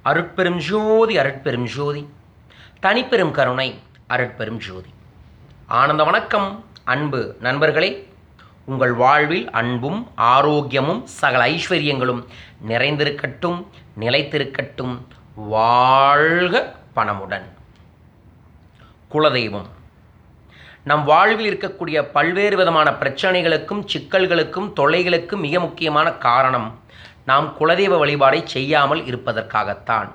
அருட்பெரும் ஜோதி அருட்பெரும் ஜோதி தனிப்பெரும் கருணை அருட்பெரும் ஜோதி. ஆனந்த வணக்கம் அன்பு நண்பர்களே. உங்கள் வாழ்வில் அன்பும் ஆரோக்கியமும் சகல ஐஸ்வர்யங்களும் நிறைந்திருக்கட்டும், நிலைத்திருக்கட்டும். வாழ்க பணமுடன். குலதெய்வம் நம் வாழ்வில் இருக்கக்கூடிய பல்வேறு விதமான பிரச்சனைகளுக்கும் சிக்கல்களுக்கும் தொல்லைகளுக்கும் மிக முக்கியமான காரணம் நாம் குலதெய்வ வழிபாடை செய்யாமல் இருப்பதற்காகத்தான்.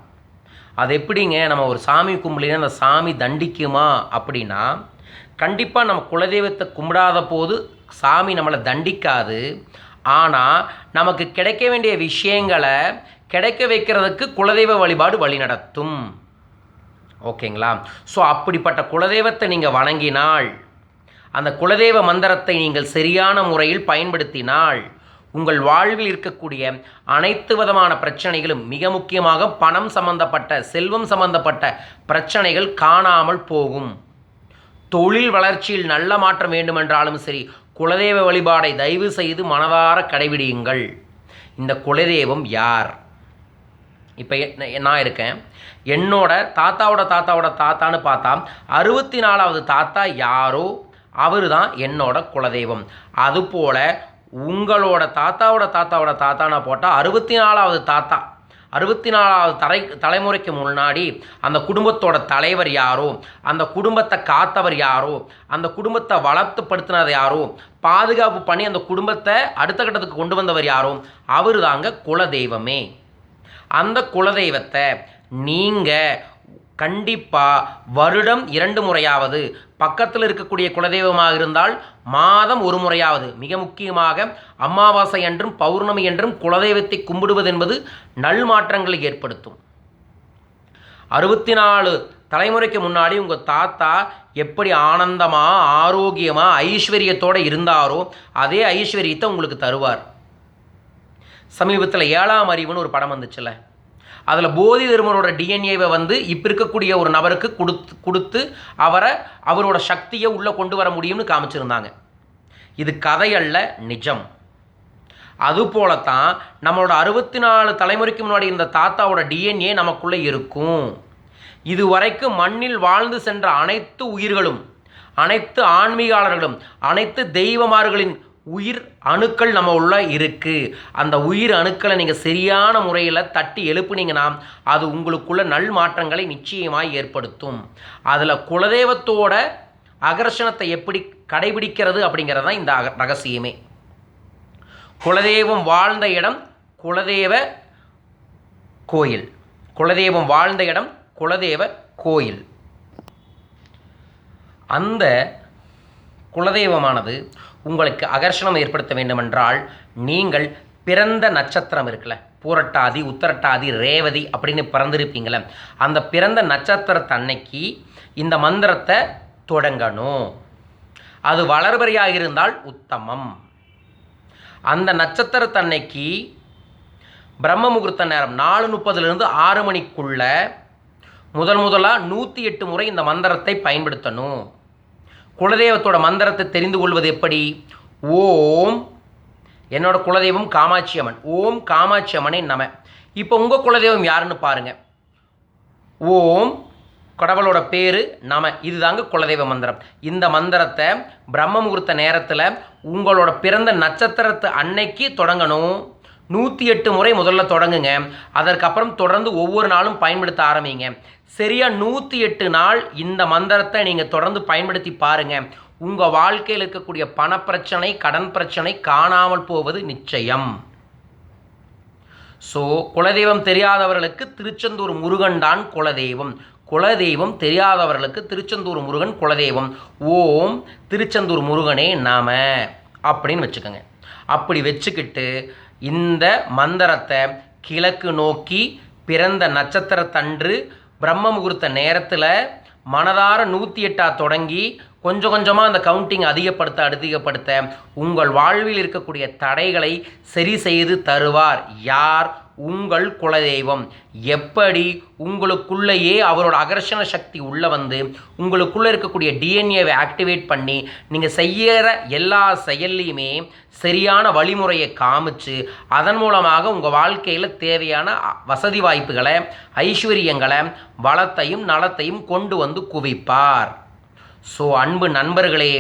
அது எப்படிங்க, நம்ம ஒரு சாமி கும்பிடலைன்னா அந்த சாமி தண்டிக்குமா அப்படின்னா, கண்டிப்பாக நம்ம குலதெய்வத்தை கும்பிடாத போது சாமி நம்மளை தண்டிக்காது. ஆனால் நமக்கு கிடைக்க வேண்டிய விஷயங்களை கிடைக்க வைக்கிறதுக்கு குலதெய்வ வழிபாடு வழிநடத்தும். ஓகேங்களா? ஸோ அப்படிப்பட்ட குலதெய்வத்தை நீங்கள் வணங்கினால், அந்த குலதெய்வ மந்திரத்தை நீங்கள் சரியான முறையில் பயன்படுத்தினால், உங்கள் வாழ்வில் இருக்கக்கூடிய அனைத்து விதமான பிரச்சனைகளும், மிக முக்கியமாக பணம் சம்பந்தப்பட்ட, செல்வம் சம்பந்தப்பட்ட பிரச்சனைகள் காணாமல் போகும். தொழில் வளர்ச்சியில் நல்ல மாற்றம் வேண்டுமென்றாலும் சரி, குலதெய்வ வழிபாடை தயவு செய்து மனதார கடைபிடியுங்கள். இந்த குலதெய்வம் யார்? இப்போ நான் இருக்கேன், என்னோட தாத்தாவோட தாத்தாவோட தாத்தான்னு பார்த்தா 64வது தாத்தா யாரோ அவர் தான் என்னோட குலதெய்வம். அதுபோல் உங்களோட தாத்தாவோட தாத்தாவோட தாத்தானா போட்டால் 64வது தாத்தா, 64வது தலைமுறைக்கு முன்னாடி அந்த குடும்பத்தோட தலைவர் யாரோ, அந்த குடும்பத்தை காத்தவர் யாரோ, அந்த குடும்பத்தை வளர்த்துப்படுத்தினது யாரோ, பாதுகாப்பு பண்ணி அந்த குடும்பத்தை அடுத்த கட்டத்துக்கு கொண்டு வந்தவர் யாரோ, அவர் தாங்க குலதெய்வமே. அந்த குலதெய்வத்தை நீங்கள் கண்டிப்பாக வருடம் 2 முறையாவது, பக்கத்தில் இருக்கக்கூடிய குலதெய்வமாக இருந்தால் மாதம் 1 முறையாவது, மிக முக்கியமாக அமாவாசை என்றும் பௌர்ணமி என்றும் குலதெய்வத்தை கும்பிடுவது என்பது நல்மாற்றங்களை ஏற்படுத்தும். 64 தலைமுறைக்கு முன்னாடி உங்கள் தாத்தா எப்படி ஆனந்தமாக ஆரோக்கியமாக ஐஸ்வர்யத்தோடு இருந்தாரோ அதே ஐஸ்வர்யத்தை உங்களுக்கு தருவார். சமீபத்தில் 7ஆம் அறிவுன்னு ஒரு படம் வந்துச்சுல்ல, அதில் போதி தர்மரோட டிஎன்ஏவை இப்போ இருக்கக்கூடிய ஒரு நபருக்கு கொடுத்து அவரோட சக்தியை உள்ளே கொண்டு வர முடியும்னு காமிச்சிருந்தாங்க. இது கதையல்ல, நிஜம். அதுபோலத்தான் நம்மளோட 64 தலைமுறைக்கு முன்னாடி இந்த தாத்தாவோட டிஎன்ஏ நமக்குள்ளே இருக்கும். இதுவரைக்கும் மண்ணில் வாழ்ந்து சென்ற அனைத்து உயிர்களும், அனைத்து ஆன்மீகாளர்களும், அனைத்து தெய்வமார்களின் உயிர் அணுக்கள் நம்ம உள்ள இருக்குது. அந்த உயிர் அணுக்களை நீங்கள் சரியான முறையில் தட்டி எழுப்புனீங்கன்னா அது உங்களுக்குள்ள நல் மாற்றங்களை நிச்சயமாய் ஏற்படுத்தும். அதில் குலதெய்வத்தோட அகர்ஷணத்தை எப்படி கடைபிடிக்கிறது அப்படிங்கிறது தான் இந்த ரகசியமே. குலதெய்வம் வாழ்ந்த இடம் குலதெய்வ கோயில். குலதெய்வம் வாழ்ந்த இடம் குலதெய்வ கோயில். அந்த குலதெய்வமானது உங்களுக்கு அகர்ஷணம் ஏற்படுத்த வேண்டுமென்றால், நீங்கள் பிறந்த நட்சத்திரம் இருக்குல்ல, பூரட்டாதி, உத்தரட்டாதி, ரேவதி அப்படின்னு பிறந்திருப்பீங்கள, அந்த பிறந்த நட்சத்திரத்தன்னைக்கு இந்த மந்திரத்தை தொடங்கணும். அது வளர்பறையாக இருந்தால் உத்தமம். அந்த நட்சத்திரத்தன்னைக்கு பிரம்ம முகூர்த்த நேரம் 4:30 6 மணிக்குள்ள முதலாக 108 முறை இந்த மந்திரத்தை பயன்படுத்தணும். குலதெய்வத்தோட மந்திரத்தை தெரிந்து கொள்வது எப்படி? ஓம், என்னோட குலதெய்வம் காமாட்சி அம்மன், ஓம் காமாட்சி அம்மனே நம. இப்போ உங்கள் குலதெய்வம் யாருன்னு பாருங்கள். ஓம், கடவுளோட பேர் நம, இதுதாங்க குலதெய்வ மந்திரம். இந்த மந்திரத்தை பிரம்ம முகூர்த்த நேரத்தில் உங்களோட பிறந்த நட்சத்திரத்து அன்னைக்கு தொடங்கணும். 108 முறை முதல்ல தொடங்குங்க. அதற்கப்புறம் தொடர்ந்து ஒவ்வொரு நாளும் பயன்படுத்த ஆரம்பிங்க. சரியாக 108 நாள் இந்த மந்திரத்தை நீங்கள் தொடர்ந்து பயன்படுத்தி பாருங்கள். உங்கள் வாழ்க்கையில் இருக்கக்கூடிய பணப்பிரச்சனை, கடன் பிரச்சனை காணாமல் போவது நிச்சயம். ஸோ குலதெய்வம் தெரியாதவர்களுக்கு திருச்செந்தூர் முருகன் தான் குலதெய்வம். குலதெய்வம் தெரியாதவர்களுக்கு திருச்செந்தூர் முருகன் குலதெய்வம். ஓம் திருச்செந்தூர் முருகனே நாம அப்படின்னு வச்சுக்கோங்க. அப்படி வச்சுக்கிட்டு இந்த மந்திரத்தை கிழக்கு நோக்கி பிறந்த நட்சத்திரத்தன்று பிரம்ம முகூர்த்த நேரத்தில் மனதார 108 தொடங்கி கொஞ்சம் கொஞ்சமாக அந்த கவுண்டிங் அதிகப்படுத்த உங்கள் வாழ்வில் இருக்கக்கூடிய தடைகளை சரி செய்து தருவார். யார்? உங்கள் குலதெய்வம். எப்படி உங்களுக்குள்ளேயே அவரோட அகர்ஷண சக்தி உள்ளே வந்து உங்களுக்குள்ளே இருக்கக்கூடிய டிஎன்ஏவை ஆக்டிவேட் பண்ணி நீங்கள் செய்கிற எல்லா செயல்லையுமே சரியான வழிமுறையை காமிச்சு அதன் மூலமாக உங்கள் வாழ்க்கையில் தேவையான வசதி வாய்ப்புகளை, ஐஸ்வர்யங்களை, வளத்தையும் நலத்தையும் கொண்டு வந்து குவிப்பார். ஸோ அன்பு நண்பர்களே,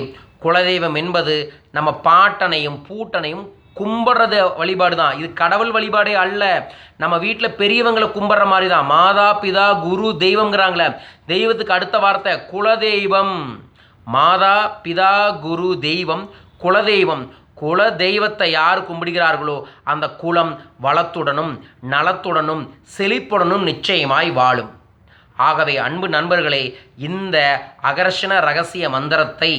குலதெய்வம் என்பது நம்ம பாட்டனையும் பூட்டனையும் கும்பிட்றது வழிபாடு தான். இது கடவுள் வழிபாடே அல்ல. நம்ம வீட்டில் பெரியவங்களை கும்பிட்ற மாதிரி தான். மாதா பிதா குரு தெய்வங்கிறாங்களே, தெய்வத்துக்கு அடுத்த வார்த்தை குலதெய்வம். மாதா பிதா குரு தெய்வம், குலதெய்வம். குல தெய்வத்தை யார் கும்பிடுகிறார்களோ அந்த குலம் வளத்துடனும் நலத்துடனும் செழிப்புடனும் நிச்சயமாய் வாழும். ஆகவே அன்பு நண்பர்களே, இந்த அகர்ஷண ரகசிய மந்திரத்தை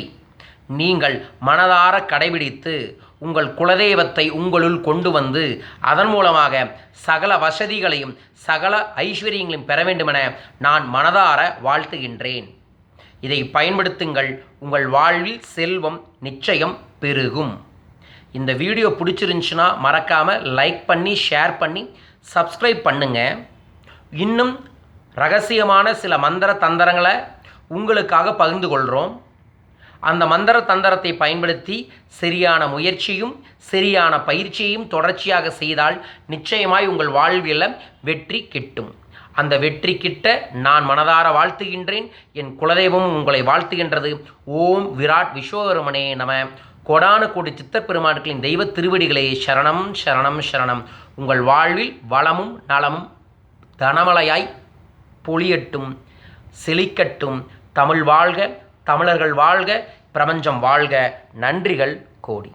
நீங்கள் மனதார கடைபிடித்து உங்கள் குலதெய்வத்தை உங்களுள் கொண்டு வந்து அதன் மூலமாக சகல வசதிகளையும் சகல ஐஸ்வர்யங்களையும் பெற வேண்டுமென நான் மனதார வாழ்த்துகின்றேன். இதை பயன்படுத்துங்கள். உங்கள் வாழ்வில் செல்வம் நிச்சயம் பெருகும். இந்த வீடியோ பிடிச்சிருந்துச்சுன்னா மறக்காமல் லைக் பண்ணி ஷேர் பண்ணி சப்ஸ்கிரைப் பண்ணுங்கள். இன்னும் ரகசியமான சில மந்திர தந்திரங்களை உங்களுக்காக பகிர்ந்து கொள்கிறோம். அந்த மந்திர தந்திரத்தை பயன்படுத்தி சரியான முயற்சியும் சரியான பயிற்சியையும் தொடர்ச்சியாக செய்தால் நிச்சயமாய் உங்கள் வாழ்வில் வெற்றி கிட்டும். அந்த வெற்றி கிட்ட நான் மனதார வாழ்த்துகின்றேன். என் குலதெய்வமும் உங்களை வாழ்த்துகின்றது. ஓம் விராட் விஸ்வகர்மனே நம. கோடானு கோடி சித்தப்பெருமான்களின் தெய்வ திருவடிகளே சரணம் சரணம் சரணம். உங்கள் வாழ்வில் வளமும் நலமும் தனமலையாய் பொழியட்டும், செழிக்கட்டும். தமிழ் வாழ்க, தமிழர்கள் வாழ்க, பிரபஞ்சம் வாழ்க. நன்றிகள் கோடி.